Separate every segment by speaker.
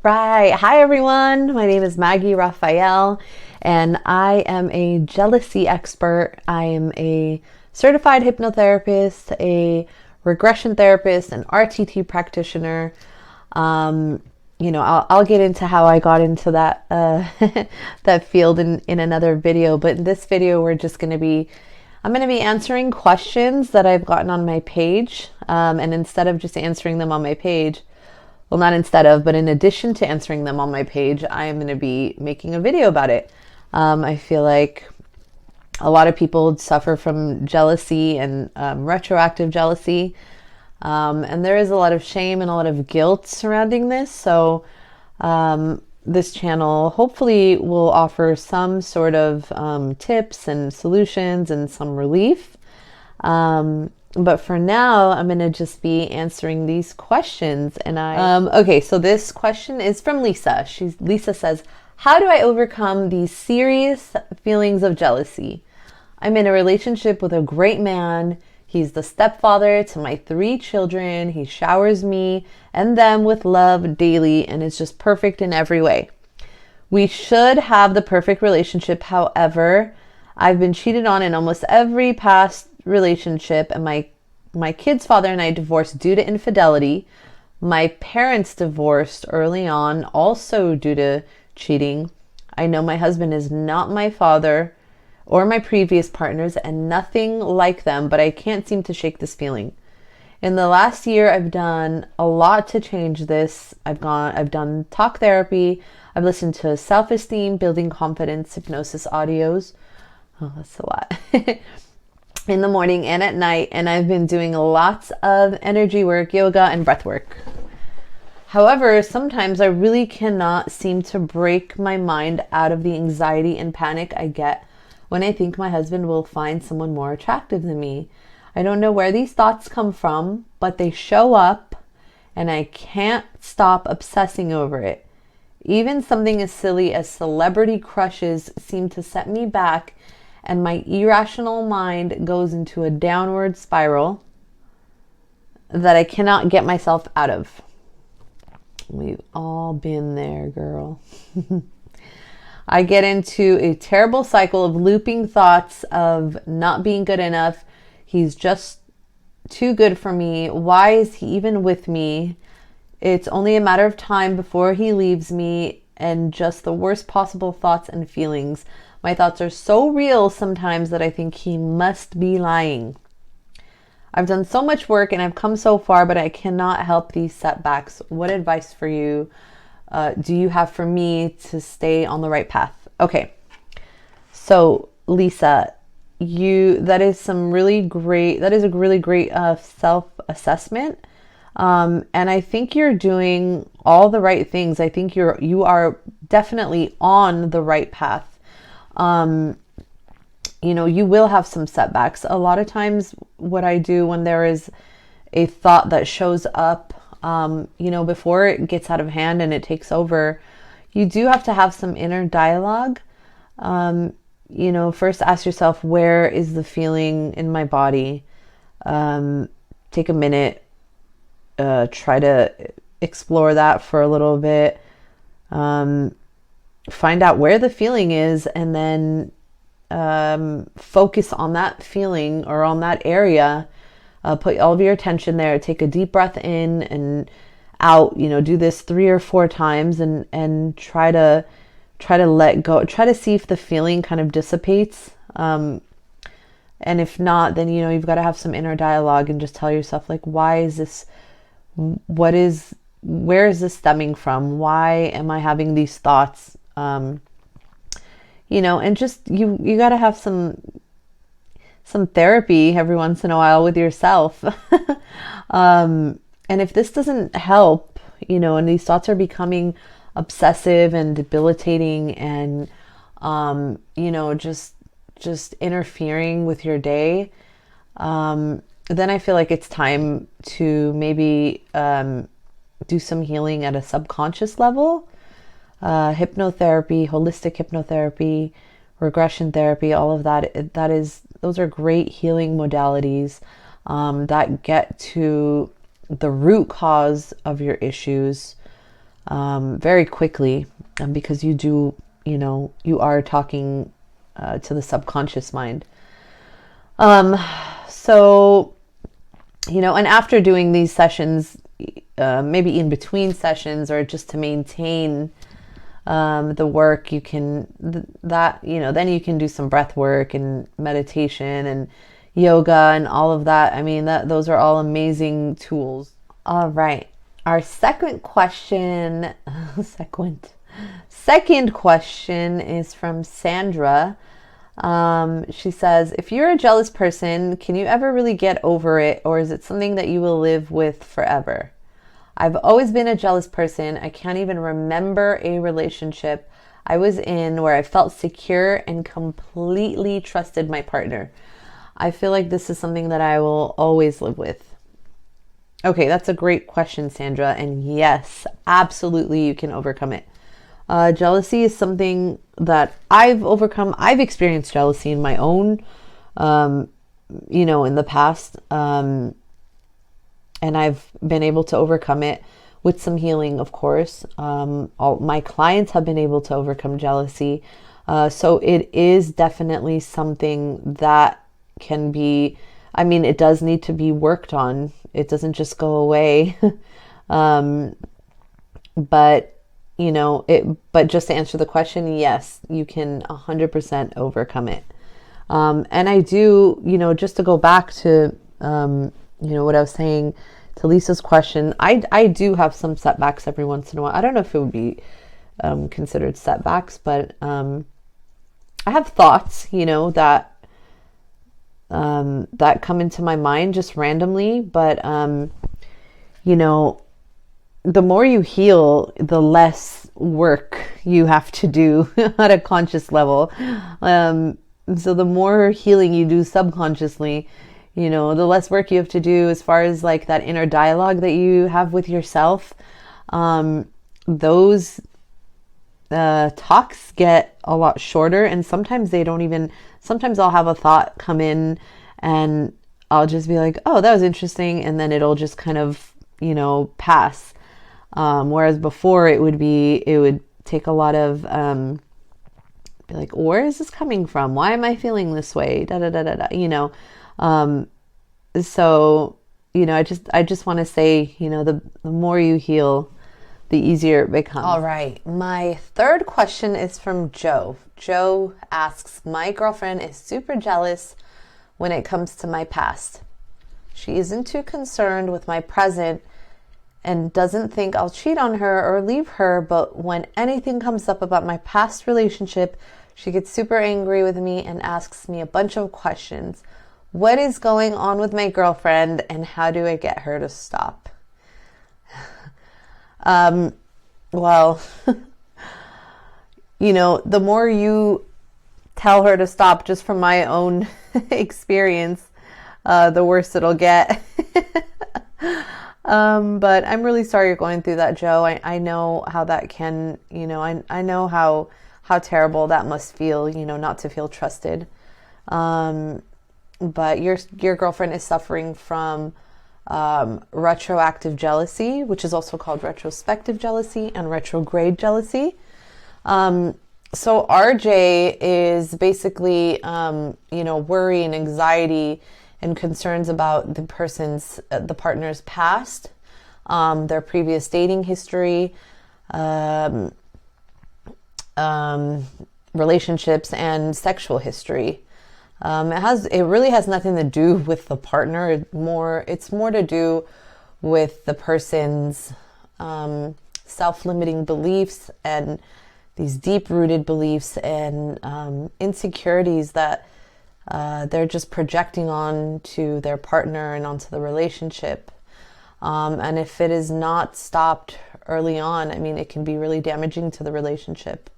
Speaker 1: Right. Hi, everyone. My name is Maggie Raufail, and I am a jealousy expert. I am a certified hypnotherapist, a regression therapist, an RTT practitioner. Um, I'll get into how I got into that that field in another video. But in this video, I'm going to be answering questions that I've gotten on my page. And instead of just answering them on my page, well, not instead of, but in addition to answering them on my page, I am going to be making a video about it. I feel like a lot of people suffer from jealousy and retroactive jealousy. And there is a lot of shame and a lot of guilt surrounding this. So this channel hopefully will offer some sort of tips and solutions and some relief. But for now, I'm going to just be answering these questions. And okay, so this question is from Lisa. Lisa says, how do I overcome these serious feelings of jealousy? I'm in a relationship with a great man. He's the stepfather to my 3 children. He showers me and them with love daily and is just perfect in every way. We should have the perfect relationship. However, I've been cheated on in almost every past relationship, and my kid's father and I divorced due to infidelity. My parents divorced early on, also due to cheating. I know my husband is not my father or my previous partners and nothing like them, but I can't seem to shake this feeling. In the last year, I've done a lot to change this. I've done talk therapy. I've listened to self-esteem, building confidence, hypnosis audios. Oh, that's a lot. In the morning and at night, and I've been doing lots of energy work, yoga, and breath work. However, sometimes I really cannot seem to break my mind out of the anxiety and panic I get when I think my husband will find someone more attractive than me. I don't know where these thoughts come from, but they show up, and I can't stop obsessing over it. Even something as silly as celebrity crushes seem to set me back, and my irrational mind goes into a downward spiral that I cannot get myself out of. We've all been there, girl. I get into a terrible cycle of looping thoughts of not being good enough. He's just too good for me. Why is he even with me? It's only a matter of time before he leaves me, and just the worst possible thoughts and feelings. My thoughts are so real sometimes that I think he must be lying. I've done so much work and I've come so far, but I cannot help these setbacks. What advice for you do you have for me to stay on the right path? Okay, so Lisa, that is a really great self-assessment. And I think you're doing all the right things. I think you are definitely on the right path. You will have some setbacks. A lot of times what I do when there is a thought that shows up, before it gets out of hand and it takes over, you do have to have some inner dialogue. First ask yourself, where is the feeling in my body? Take a minute, try to explore that for a little bit. Find out where the feeling is, and then focus on that feeling or on that area. Put all of your attention there. Take a deep breath in and out. Do this 3 or 4 times, and try to let go. Try to see if the feeling kind of dissipates. And if not, then you've got to have some inner dialogue and just tell yourself, like, why is this? Where is this stemming from? Why am I having these thoughts? And just you got to have some therapy every once in a while with yourself. And if this doesn't help, and these thoughts are becoming obsessive and debilitating and just interfering with your day, then I feel like it's time to maybe do some healing at a subconscious level. Hypnotherapy, holistic hypnotherapy, regression therapy, all of that. Those are great healing modalities that get to the root cause of your issues. very quickly, because you are talking to the subconscious mind. So, and after doing these sessions, maybe in between sessions or just to maintain the work, you can, then you can do some breath work and meditation and yoga and all of that. I mean, those are all amazing tools. All right. Our second question is from Sandra. She says, if you're a jealous person, can you ever really get over it, or is it something that you will live with forever? I've always been a jealous person. I can't even remember a relationship I was in where I felt secure and completely trusted my partner. I feel like this is something that I will always live with. Okay, that's a great question, Sandra. And yes, absolutely, you can overcome it. Jealousy is something that I've overcome. I've experienced jealousy in my own, in the past. And I've been able to overcome it with some healing, of course. All my clients have been able to overcome jealousy. So it is definitely something that can be, it does need to be worked on. It doesn't just go away. But just to answer the question, yes, you can 100% overcome it. And I do, just to go back to, what I was saying to Lisa's question, I do have some setbacks every once in a while. I don't know if it would be considered setbacks, but I have thoughts, that come into my mind just randomly. But, the more you heal, the less work you have to do at a conscious level. So the more healing you do subconsciously, the less work you have to do as far as like that inner dialogue that you have with yourself. Those talks get a lot shorter, and sometimes sometimes I'll have a thought come in and I'll just be like, oh, that was interesting. And then it'll just kind of, pass. Whereas before it would take a lot of, be like, where is this coming from? Why am I feeling this way? Da, da, da, da, da, so, I just want to say, the more you heal, the easier it becomes. All right. My third question is from Joe. Joe asks, my girlfriend is super jealous when it comes to my past. She isn't too concerned with my present and doesn't think I'll cheat on her or leave her, but when anything comes up about my past relationship, she gets super angry with me and asks me a bunch of questions. What is going on with my girlfriend, and how do I get her to stop? Well, the more you tell her to stop, just from my own experience, the worse it'll get. But I'm really sorry you're going through that, Joe. I know how that can, I know how terrible that must feel, not to feel trusted. But your girlfriend is suffering from retroactive jealousy, which is also called retrospective jealousy, and retrograde jealousy. So RJ is basically, worry and anxiety and concerns about the partner's past, their previous dating history, relationships, and sexual history. It really has nothing to do with the partner. It's more to do with the person's self-limiting beliefs and these deep-rooted beliefs and insecurities that they're just projecting on to their partner and onto the relationship. And if it is not stopped early on, it can be really damaging to the relationship.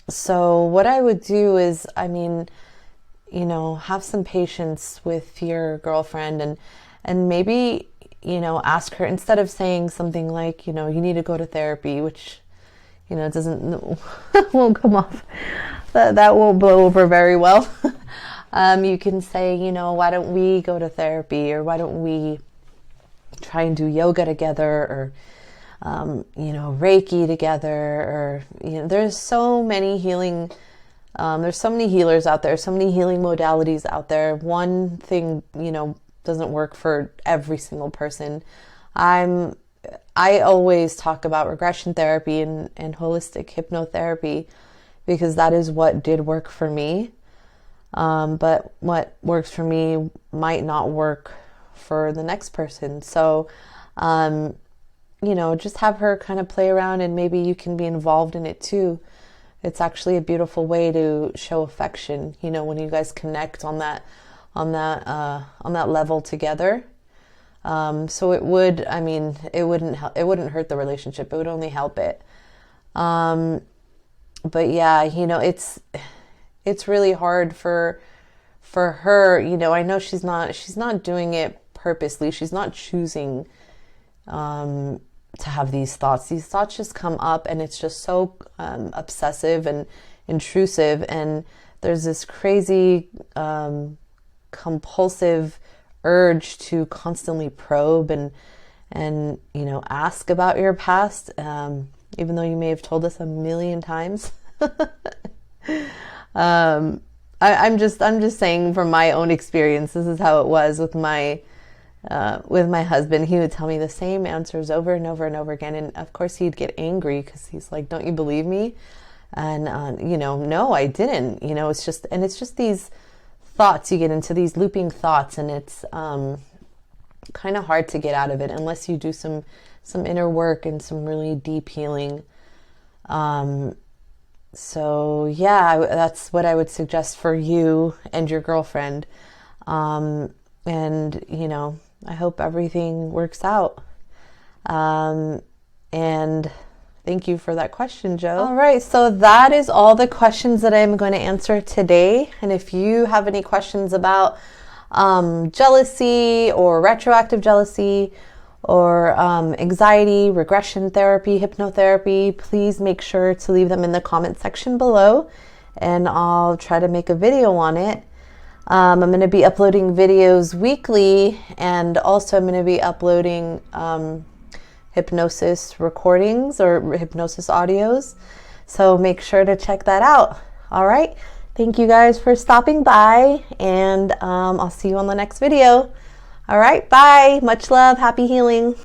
Speaker 1: So what I would do is, have some patience with your girlfriend and maybe, ask her, instead of saying something like, you need to go to therapy, which, won't come off. That won't blow over very well. You can say, why don't we go to therapy, or why don't we try and do yoga together, or Reiki together, or, there's so many healing, there's so many healers out there, so many healing modalities out there. One thing, doesn't work for every single person. I always talk about regression therapy and holistic hypnotherapy because that is what did work for me. But what works for me might not work for the next person. So, just have her kind of play around, and maybe you can be involved in it too. It's actually a beautiful way to show affection, when you guys connect on that level together. So it wouldn't hurt the relationship. It would only help it. But yeah, it's really hard for her. I know she's not doing it purposely. She's not choosing to have these thoughts. These thoughts just come up, and it's just so obsessive and intrusive, and there's this crazy compulsive urge to constantly probe and ask about your past, even though you may have told us a million times. I'm just saying from my own experience, this is how it was with my husband. He would tell me the same answers over and over and over again, and of course he'd get angry because he's like, "Don't you believe me?" And no, I didn't. It's just these thoughts. You get into these looping thoughts, and it's kind of hard to get out of it unless you do some inner work and some really deep healing. So yeah, that's what I would suggest for you and your girlfriend. And I hope everything works out. And thank you for that question, Joe. All right, so that is all the questions that I'm going to answer today. And if you have any questions about jealousy or retroactive jealousy or anxiety, regression therapy, hypnotherapy, please make sure to leave them in the comment section below, and I'll try to make a video on it. I'm going to be uploading videos weekly, and also I'm going to be uploading hypnosis recordings or hypnosis audios. So make sure to check that out. All right. Thank you guys for stopping by, and I'll see you on the next video. All right. Bye. Much love. Happy healing.